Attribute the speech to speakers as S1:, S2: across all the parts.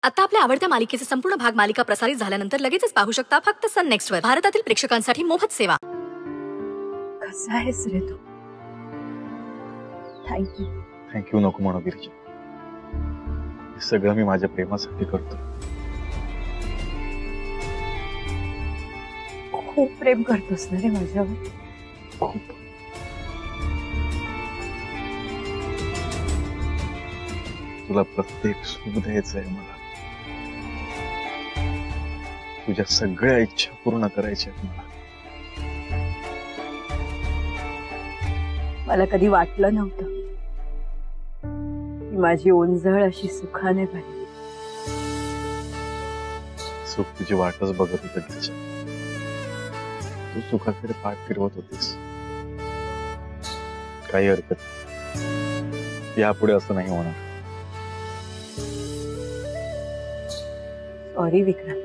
S1: आता आपल्या आवडत्या मालिकेचे संपूर्ण भाग मालिका प्रसारित झाल्यानंतर लगेचच पाहू शकता फक्त सन नेक्स्ट वर. भारतातील प्रेक्षकांसाठी मोफत सेवा.
S2: कसा आहेस रे तू? थँक्यू.
S3: थँक्यू नको म्हणू गिरिजा. हे सगळं मी माझ्या प्रेमासाठी करतो.
S2: खूप प्रेम करतोस ना रे माझ्यावर.
S3: खूप. तुला प्रत्येक सुख द्यायचं आहे मला. तुझ्या सगळ्या इच्छा पूर्ण करायच्या आहेत मला.
S2: मला कधी वाटलं नव्हतं की माझी ओंजळ अशी सुखाने भरेल.
S3: सुख तुझी वाटच बघत होतं गिरिजा. तू सुखाकडे पाठ फिरवत होतीस. काही हरकत नाही. यापुढे असं नाही होणार.
S2: सॉरी विक्रांत,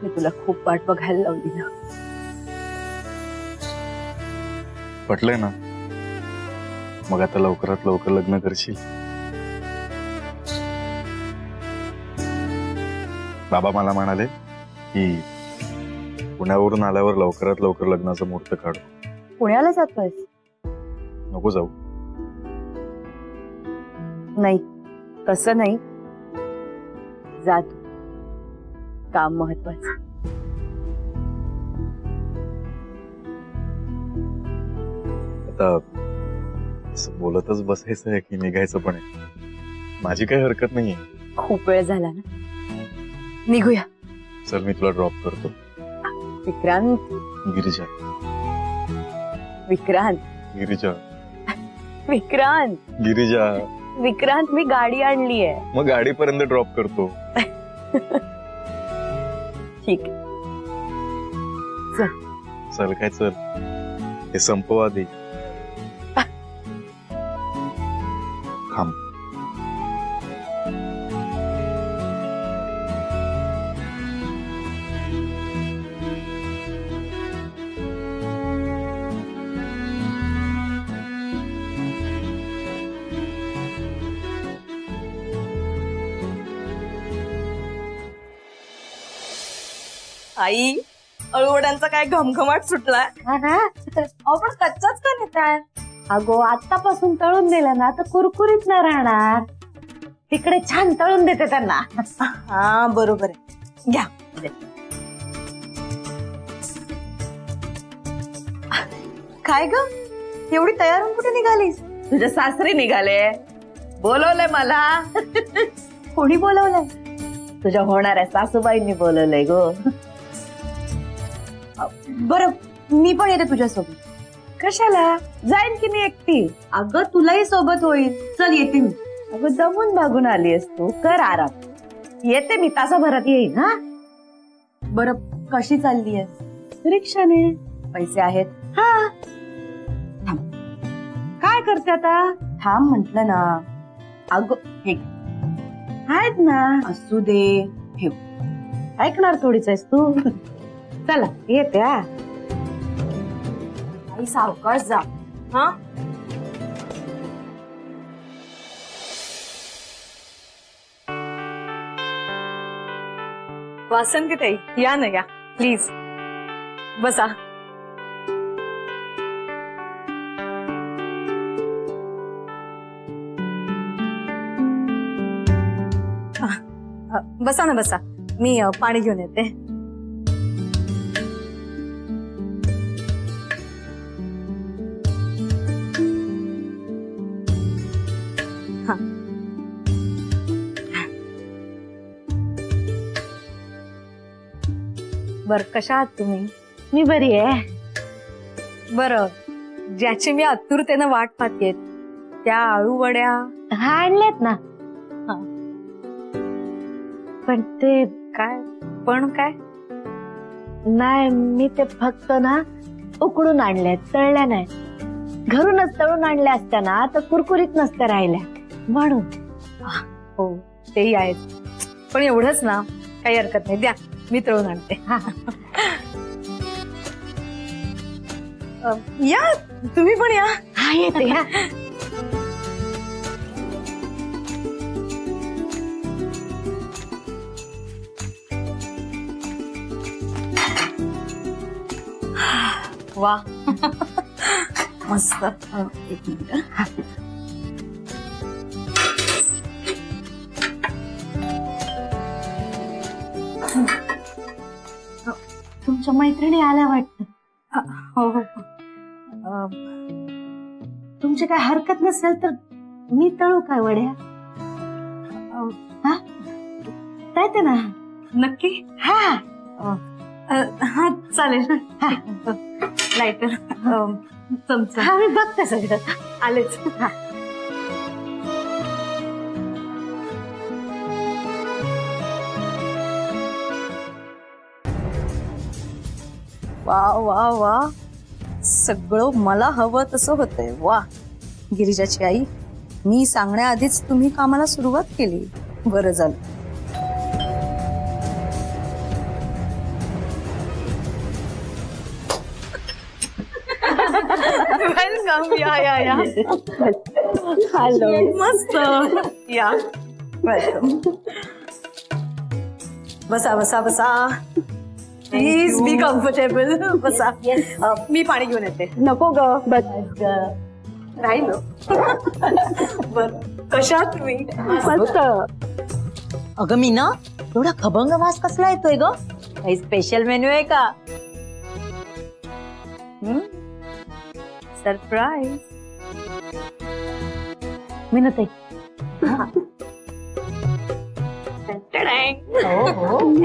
S2: मी तुला खूप वाट बघायला लावली ना.
S3: पटलंय ना? मग आता लवकरात लवकर लग्न करशील? बाबा मला म्हणाले की पुण्यावरून आल्यावर लवकरात लवकर लग्नाचा मुहूर्त काढू.
S2: पुण्याला जातोयस?
S3: नको जाऊ.
S2: नाही, तसं नाही. जा तू. काम महत्वाचं.
S3: आता असं बोलतच बसायचं आहे की निघायचं पण आहे? माझी काही हरकत नाहीये.
S2: खूप वेळ झाला ना, निघूया.
S3: चल मी तुला ड्रॉप करतो.
S2: विक्रांत.
S3: गिरिजा.
S2: विक्रांत.
S3: गिरिजा.
S2: विक्रांत.
S3: गिरिजा.
S2: विक्रांत, मी गाडी आणली आहे.
S3: मग गाडीपर्यंत ड्रॉप करतो.
S2: ठीक. चल.
S3: चल काय चल, हे संपवा दे. थांब.
S4: आई, अळूवड्यांचा काय घमघमाट सुटलाय.
S5: आपण कच्चाच का नेताय? अगो, आतापासून तळून दिलं ना तर कुरकुरीत नाही राहणार. तिकडे छान तळून देते त्यांना.
S4: हा बरोबर आहे. घ्या. काय ग, एवढी तयार होऊन कुठे निघालीस?
S5: तुझे सासरे निघाले, बोलवलंय मला.
S4: कोणी बोलवलंय?
S5: तुझ्या होणाऱ्या सासूबाईंनी बोलवलंय गो.
S4: बरं, मी पण येते तुझ्यासोबत.
S5: कशाला? जाईन की मी एकटी.
S4: अगं, तुलाही सोबत होईल. चल येते मी.
S5: अगं, दमून भागून आलीस तू, कर आराम. येते मी, तासाभरात येईन. हा
S4: बरं, कशी चाललीयस?
S5: रिक्षाने.
S4: पैसे आहेत?
S5: हा. थांब. काय करते आता?
S4: थांब म्हंटल ना. अगं, हे
S5: आहेत ना.
S4: असू दे, ठेव.
S5: ऐकणार थोडीच आहेस तू. चला येते. हा,
S4: आई सावकाश जा. हा. वासंती ताई, या ना, या प्लीज. बसा. बसा ना, बसा. मी पाणी घेऊन येते. बर, कशा आहात तुम्ही?
S5: मी बरी आहे.
S4: बरं, ज्याची मी आतुरतेनं वाट पाहतेय त्या आळू वड्या
S5: आणल्यात ना. पण ते
S4: काय? पण काय?
S5: नाही, मी ते फक्त ना उकडून आणल्यात, तळल्या नाही. घरूनच तळून आणल्या असत्या ना तर कुरकुरीत नसत्या राहिल्या म्हणून.
S4: हो, तेही आहेत. पण एवढंच ना, काही हरकत नाही. द्या, मी तळून आणते. या, तुम्ही पण या.
S5: हा, येते.
S4: वा मस्त. एक मिनिट.
S5: तुमच्या मैत्रिणी आल्या वाटतं.
S4: हो हो.
S5: तुमची काय हरकत नसेल तर मी तळू काय वड्या? ते ना.
S4: नक्की.
S5: हा
S4: हा चालेल. लायटर चमचा.
S5: हा मी बघते सगळं.
S4: आलेच.
S5: हा.
S2: वा वा वा, सगळं मला हवं तसं होतंय. वा गिरिजाची आई, मी सांगण्याआधीच तुम्ही कामाला सुरुवात केली. बरं झालं.
S4: वेलकम. या या या.
S2: हॅलो.
S4: मस्त. या
S2: वेलकम. बसा बसा बसा.
S4: Please be comfortable. बसा. मी पाणी घेऊन येते.
S2: नको ग, बस.
S4: राहिलो. बर, कशा तुम्ही?
S2: मस्त.
S5: अगं मीना, एवढा खभंग वास कसला येतोय ग? काही स्पेशल मेन्यू आहे का?
S4: सरप्राईज.
S5: मीनताई.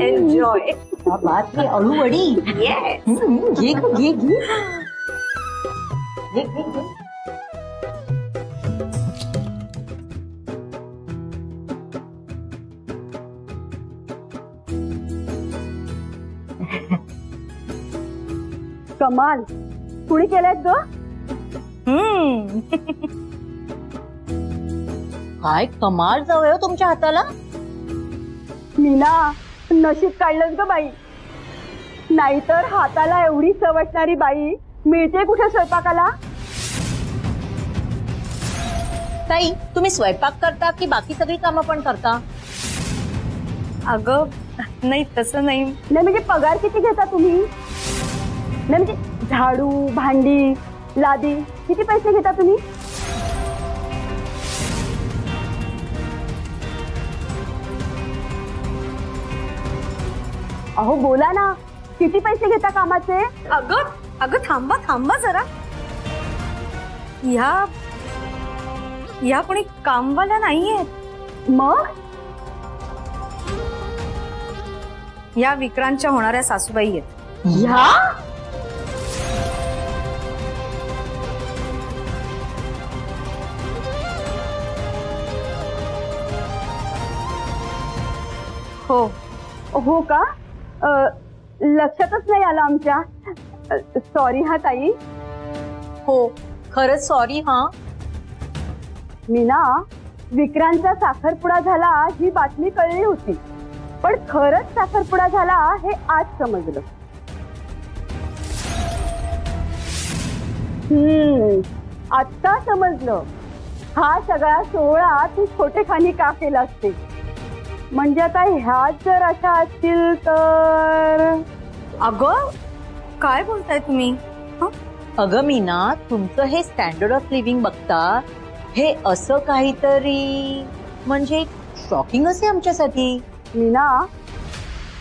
S4: एन्जॉय.
S5: बात की अळू वडी.
S4: येस.
S5: घे घे घे.
S2: कमाल. कुणी केलंय ग?
S5: काय कमाल जाऊ आहे तुमच्या हाताला.
S2: मीना, नशीब काढलंच ग बाई. नाहीतर हाताला एवढी चवटणारी बाई मिळते कुठे स्वयंपाकाला?
S5: ताई, तुम्ही स्वयंपाक करता की बाकी सगळी कामं पण करता?
S4: अगं नाही, तसं नाही.
S2: नाही म्हणजे पगार किती घेता तुम्ही? नाही म्हणजे झाडू, भांडी, लादी किती पैसे घेता तुम्ही? अहो बोला ना, किती पैसे घेता कामाचे?
S4: अगं अगं थांबा थांबा जरा. या कोणी कामवाल्या नाहीयेत.
S2: मग
S4: या विक्रांतच्या होणाऱ्या सासूबाई आहेत.
S2: ह्या
S4: हो.
S2: हो का? लक्षातच नाही आलं आमच्या. सॉरी हा ताई.
S5: हो, खरंच सॉरी. हा
S2: मीना, विक्रांतचा साखरपुडा झाला ही बातमी कळली होती, पण खरंच साखरपुडा झाला हे आज समजलं. आत्ता समजलं. हा सगळा सोहळा तू छोटेखानी का केला असते. म्हणजे आता ह्याच जर अशा असतील तर.
S4: अगं काय बोलताय तुम्ही?
S5: अगं मीना, तुमचं हे स्टँडर्ड ऑफ लिव्हिंग बघता हे असं काहीतरी म्हणजे शॉकिंग असे आमच्यासाठी.
S2: मीना,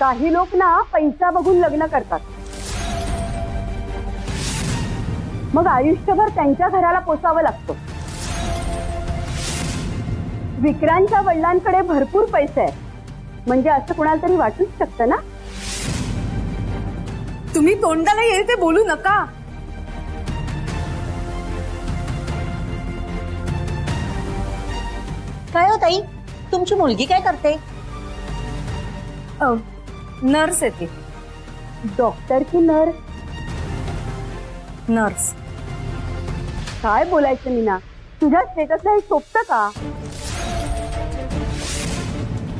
S2: काही लोक ना पैसा बघून लग्न करतात, मग आयुष्यभर त्यांच्या घराला पोसावं लागतं. विक्रांतच्या वडिलांकडे भरपूर पैसे आहेत, म्हणजे असं कोणाला तरी वाटूच शकतं ना.
S4: तुम्ही तोंडाला येईल ते बोलू नका.
S5: काय हो ताई, तुमची मुलगी काय करते?
S4: नर्स आहे ती.
S2: डॉक्टर की नर्स?
S4: नर्स.
S2: काय बोलायचं मीना, तुझ्या स्टेटसला हे शोभतं का?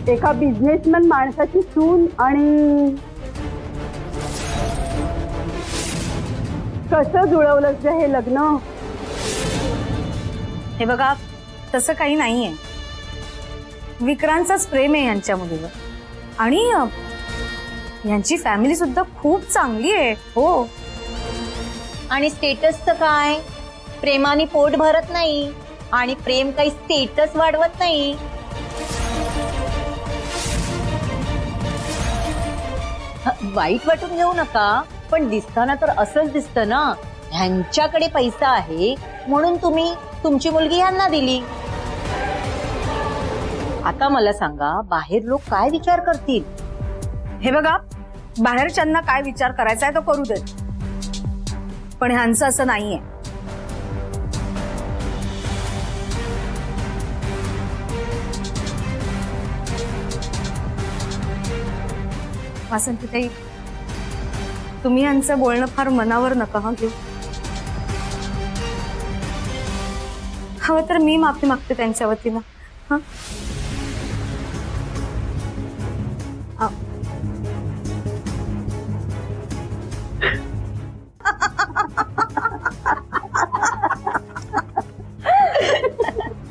S2: एका बिझनेसमॅन माणसाची सून आणि कसं जुळवलंस हे लग्न?
S4: हे बघा, तसं काही नाहीये. विक्रांतचाच प्रेम आहे यांच्या मुलीवर, आणि यांची फॅमिली सुद्धा खूप चांगली आहे. हो,
S6: आणि स्टेटसचं काय? प्रेमाने पोट भरत नाही आणि प्रेम काही स्टेटस वाढवत नाही. वाईट वाटून घेऊ नका, पण दिसताना तर असंच दिसतं ना. ह्यांच्याकडे पैसा आहे म्हणून तुम्ही तुमची मुलगी ह्यांना दिली. आता मला सांगा, बाहेर लोक काय विचार करतील?
S2: हे बघा, बाहेरच्यांना काय विचार करायचा आहे तो करू देत, पण ह्यांचं असं नाहीये. वासंतीताई, तुम्ही यांचं बोलणं फार मनावर नका हा घेऊ. हवं तर मी माफी मागते त्यांच्या वतीनं. हा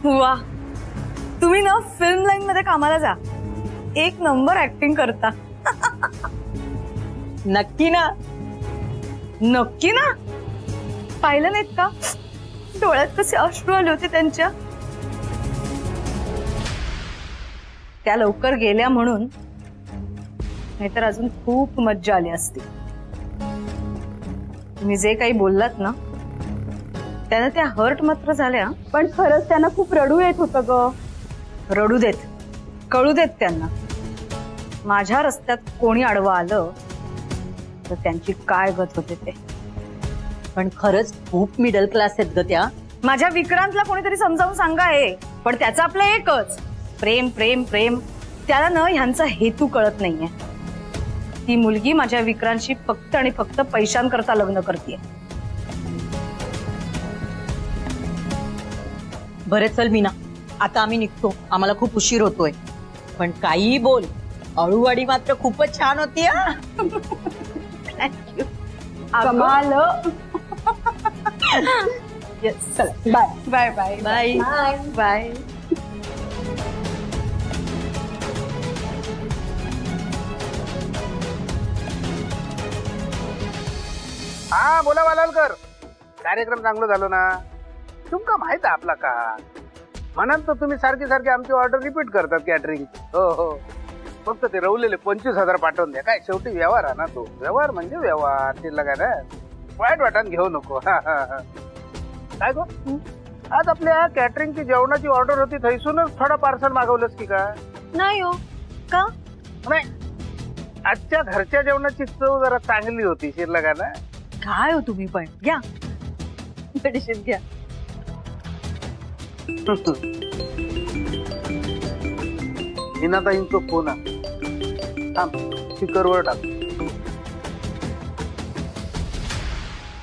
S2: वा, तुम्ही ना फिल्म लाईन मध्ये कामाला जा. एक नंबर ऍक्टिंग करता.
S6: नक्की ना?
S2: नक्की ना. पाहिलं नाहीत का डोळ्यात कसे अश्रू आले होते त्यांच्या? त्या लवकर गेल्या म्हणून, नाहीतर अजून खूप मज्जा आली असती. तुम्ही जे काही बोललात ना त्यानं त्या हर्ट मात्र झाल्या, पण खरंच त्यांना खूप रडू येत होतं ग. रडू देत, कळू देत त्यांना. माझ्या रस्त्यात कोणी आडवं आलं तर त्यांची काय गत होते ते.
S6: पण खरंच खूप मिडल क्लास आहेत ग त्या.
S2: माझ्या विक्रांतला कोणीतरी समजावून सांगा हे. पण त्याचं आपलं एकच प्रेम प्रेम प्रेम. त्याला न ह्यांचा हेतू कळत नाहीये. ती मुलगी माझ्या विक्रांतशी फक्त आणि फक्त पैशांकरता लग्न करते.
S6: बरं चल मीना, आता आम्ही निघतो. आम्हाला खूप उशीर होतोय. पण काही बोल, अळूवाडी मात्र खूपच छान होती.
S2: थँक्यू.
S5: कमाल.
S2: येस, चला bye bye bye bye bye.
S7: हा बोला वालालकर, कार्यक्रम चांगलं झालो ना? तुमका माहित आहे आपला का? म्हणत तर तुम्ही सारखी सारखी आमची ऑर्डर रिपीट करतात कॅटरिंग. हो हो, फक्त ते रवलेले 25,000 पाठवून द्या. काय शेवटी व्यवहार आहे ना तो. व्यवहार म्हणजे व्यवहार. ते लगा ना वाईट वाटण घेऊ नको. काय गो, आज आपल्या कॅटरिंगची जेवणाची ऑर्डर होती, थैसूनच थोडा पार्सल मागवलंस की का?
S6: नाही हो. का?
S7: नाही, आजच्या घरच्या जेवणाची चव जरा चांगली होती शिरलगा ना.
S2: काय हो तुम्ही पण. घ्या मेडिसिन घ्या.
S7: मीनाताईंचा फोन आहे. थांब, स्पीकरवर टाक.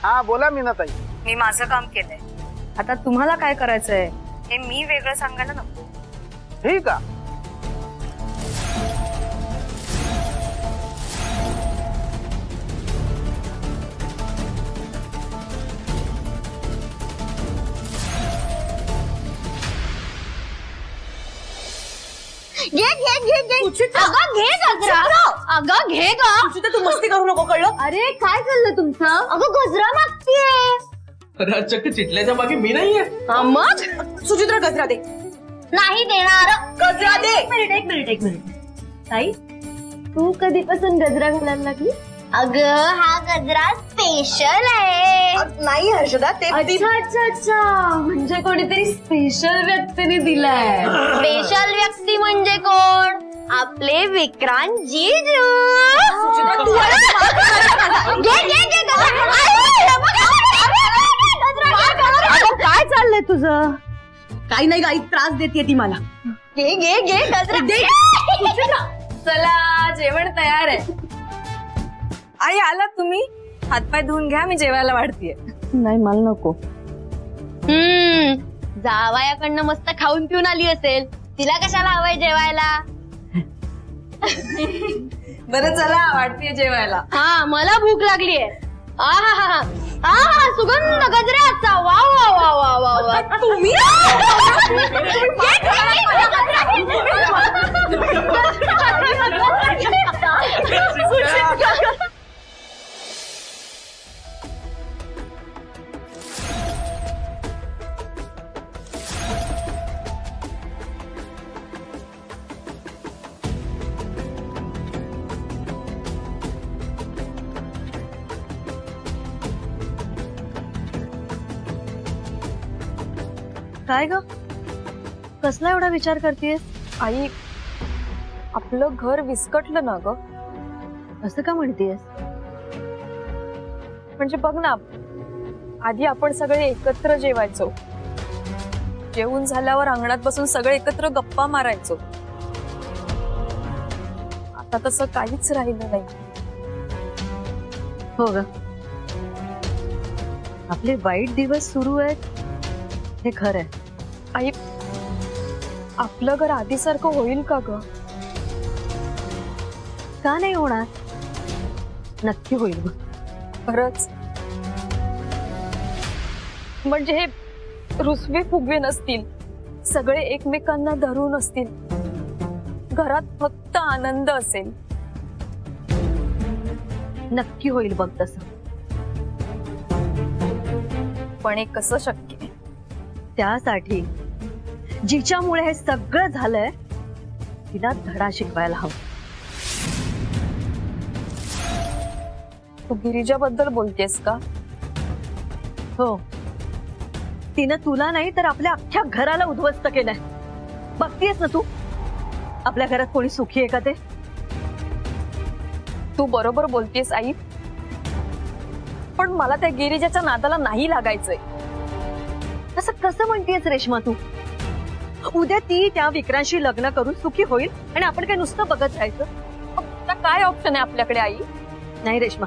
S7: हा बोला मीनाताई.
S2: मी माझं काम केलंय. आता तुम्हाला काय करायचंय हे मी वेगळं सांगायला नको.
S7: ठीक आहे.
S6: घे घे घे घे. अगं घे गजरा. अगं घे ग. तू मस्ती करू नको, कळलं? अरे काय चाललं तुमचं? अगं गजरा मागतीये.
S8: अरे चक्क चिटल्याच्या मागे मी नाहीये.
S6: मग सुचित्रा गजरा दे. नाही देणार. गजरा दे. एक मिनिट. ताई, तू कधीपासून गजरा घालायला लागली? अगं हा गजरा स्पेशल आहे. नाही हर्षदा, ते अच्छा म्हणजे कोणीतरी स्पेशल व्यक्तीने दिलाय. स्पेशल व्यक्ती म्हणजे कोण? आपले विक्रांत जीजू. काय चाललंय तुझं? काही नाही गाई, त्रास देते ती मला. घे घे घे गजरा दे.
S2: चला जेवण तयार आहे. आई आला तुम्ही? हातपाय धुवून घ्या, मी जेवायला वाढतीये.
S5: नाही मला नको.
S6: जावयाकडनं मस्त खाऊन पिऊन आली असेल. तिला कशाला हवंय जेवायला?
S2: बरं चला वाढतीये जेवायला.
S6: हा मला भूक लागलीये. सुगंध गजऱ्याचा. वा वा वा वा वा वा. तुम्ही
S2: काय ग, कसला एवढा विचार करतेस?
S4: आई, आपलं घर विस्कटलं ना ग.
S2: असं का म्हणतेस?
S4: म्हणजे बघ ना, आधी आपण सगळे एकत्र जेवायचो, जेवून झाल्यावर अंगणात बसून सगळे एकत्र गप्पा मारायचो. आता तसं काहीच राहिलं नाही.
S2: हो ग, आपले वाईट दिवस सुरू आहेत हे खरं आहे.
S4: आई, आपलं घर आधीसारखं होईल का ग?
S2: का नाही होणार? नक्की होईल ग.
S4: खरंच? म्हणजे हे रुसवे फुगवे नसतील, सगळे एकमेकांना धरून असतील, घरात फक्त आनंद असेल.
S2: नक्की होईल बघ तसं.
S4: पण हे कसं शक्य आहे?
S2: त्यासाठी जिच्यामुळे हे सगळं झालंय तिला धडा शिकवायला हवं.
S4: तू गिरिजाबद्दल बोलतेस का?
S2: हो, तिनं तुला नाही तर आपल्या अख्ख्या घराला उद्ध्वस्त केलंय. बघतीयस ना तू, आपल्या घरात कोणी सुखी आहे का ते?
S4: तू बरोबर बोलतेस आई, पण मला त्या गिरिजाच्या नादाला नाही लागायचंय.
S2: असं कसं म्हणतेस रेश्मा तू? उद्या ती त्या विक्रांशी लग्न करून सुखी होईल आणि आपण काय नुसतं बघत राहायचं?
S4: आता काय ऑप्शन आहे आपल्याकडे आई?
S2: नाही रेश्मा,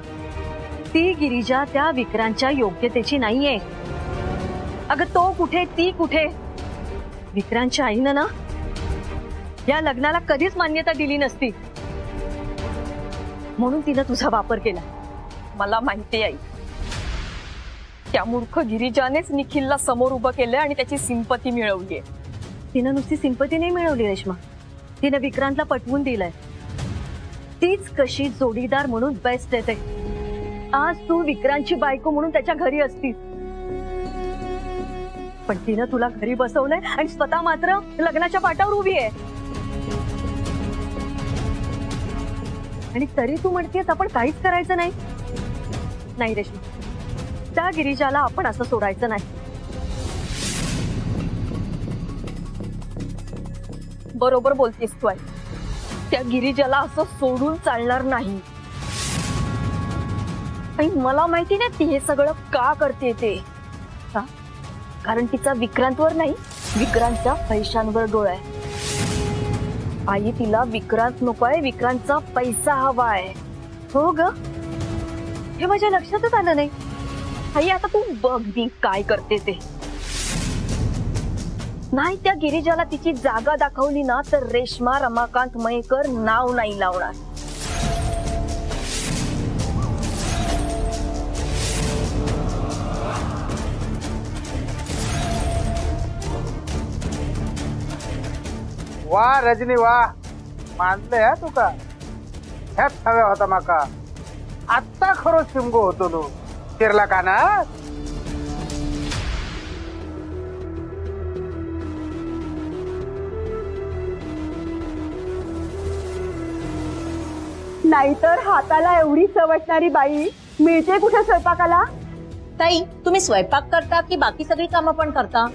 S2: ती गिरिजा त्या विक्रांच्या योग्यतेची नाहीये. अगं तो कुठे ती कुठे, विक्रांच्या आईनं ना या लग्नाला कधीच मान्यता दिली नसती, म्हणून तिनं तुझा वापर केला.
S4: मला माहिती आई, त्या मूर्ख गिरिजानेच निखिलला समोर उभं केलंय आणि त्याची सिंपती मिळवलीय.
S2: तिनं नुसती सिंपती नाही मिळवली रेश्मा, तिनं विक्रांतला पटवून दिलंय. तीच कशी जोडीदार म्हणून बेस्ट येते. आज तू विक्रांतची बायको म्हणून त्याच्या घरी असतीस, पण तिनं तुला घरी बसवलंय आणि स्वतः मात्र लग्नाच्या पाटावर उभी आहे. आणि तरी तू म्हणतेस आपण काहीच करायचं नाही. नाही रेश्मा, त्या गिरिजाला आपण असं सोडायचं नाही.
S4: बरोबर बोलतेस तू आई, त्या गिरिजाला असं सोडून चालणार नाही. आणि मला माहिती नाही ती हे सगळं का करते ते. का? कारण तिचा विक्रांतवर नाही, विक्रांतच्या पैशांवर डोळा आहे. आई, तिला विक्रांत नकोय, विक्रांतचा पैसा हवाय.
S2: हो ग, हे माझ्या लक्षातच आलं नाही.
S4: आई, आता तू बघ ती काय करते ते. नाही त्या गिरिजाला तिची जागा दाखवली ना तर रेश्मा रमाकांत मयेकर नाव नाही लावणार.
S7: वा रजनी वा, मानले हा तुका. ह्याच हव्या होता माका. आत्ता खरो शिमगो होतो नो शिरला का ना.
S6: नाहीतर हाताला एवढी चवटणारी बाई मिळते कुठे स्वयंपाकाला?
S2: ताई, तुम्ही स्वयंपाक करता की बाकी सगळी कामं पण करता?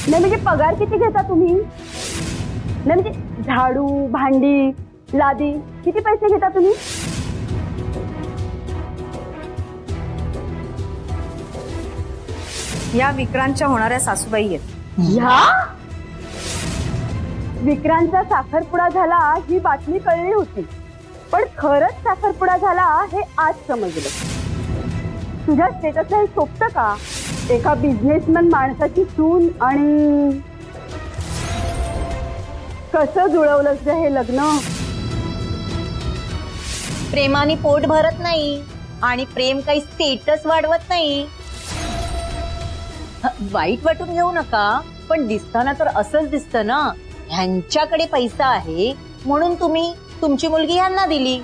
S6: नाही म्हणजे पगार किती घेता तुम्ही? नाही म्हणजे झाडू, भांडी, लादी किती पैसे घेता तुम्ही?
S2: या विक्रांतच्या होणाऱ्या सासूबाई आहेत.
S6: ह्या विक्रांतचा साखरपुडा झाला ही बातमी कळली होती, पण खरंच साखरपुडा झाला हे आज समजलं. तुझ्या स्टेटसला हे सोपतं का? एका बिझनेसमॅन माणसाची सून आणि कसं जुळवलंस हे लग्न?
S2: प्रेमाने पोट भरत नाही आणि प्रेम काही स्टेटस वाढवत नाही. वाईट वाटून घेऊ नका, पण दिसताना तर असंच दिसतं ना. ह्यांच्याकडे पैसा आहे म्हणून तुम्ही तुमची मुलगी ह्यांना दिली.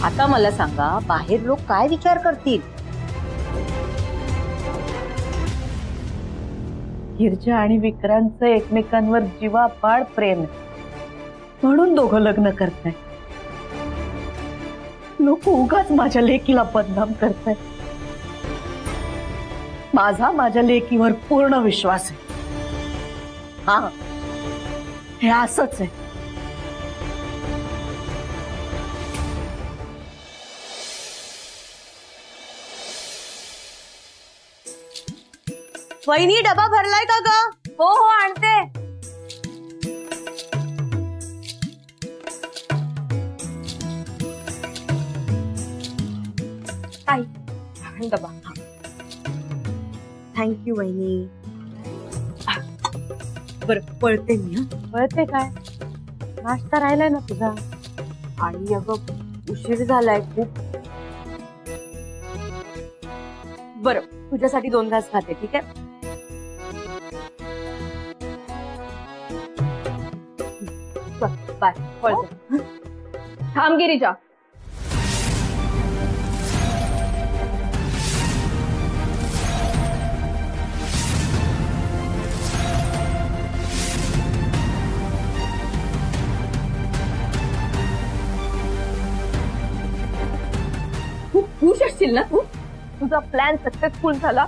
S2: आता मला सांगा, बाहेर लोक काय विचार करतील?
S5: गिरजा आणि विक्रांतचं एकमेकांवर जीवापाड प्रेम म्हणून दोघं लग्न करताय. लोक उगाच माझ्या लेकीला बदनाम करताय. माझा माझ्या लेकीवर पूर्ण विश्वास आहे.
S2: हा, हे असंच आहे.
S6: वहिनी डबा भरलाय का ग?
S4: हो हो आणते.
S6: ताई डबा. थँक्यू वहिनी. बरं पळते मी.
S5: कळते काय? नाश्ता राहिलाय ना तुझा.
S6: आणि अगं उशीर झालाय खूप. बरं तुझ्यासाठी 2 घास खाते, ठीक आहे? बाय. पळते.
S4: थांब गिरिजा. खूप खुश असशील ना तू. तुझा प्लॅन सक्सेसफुल झाला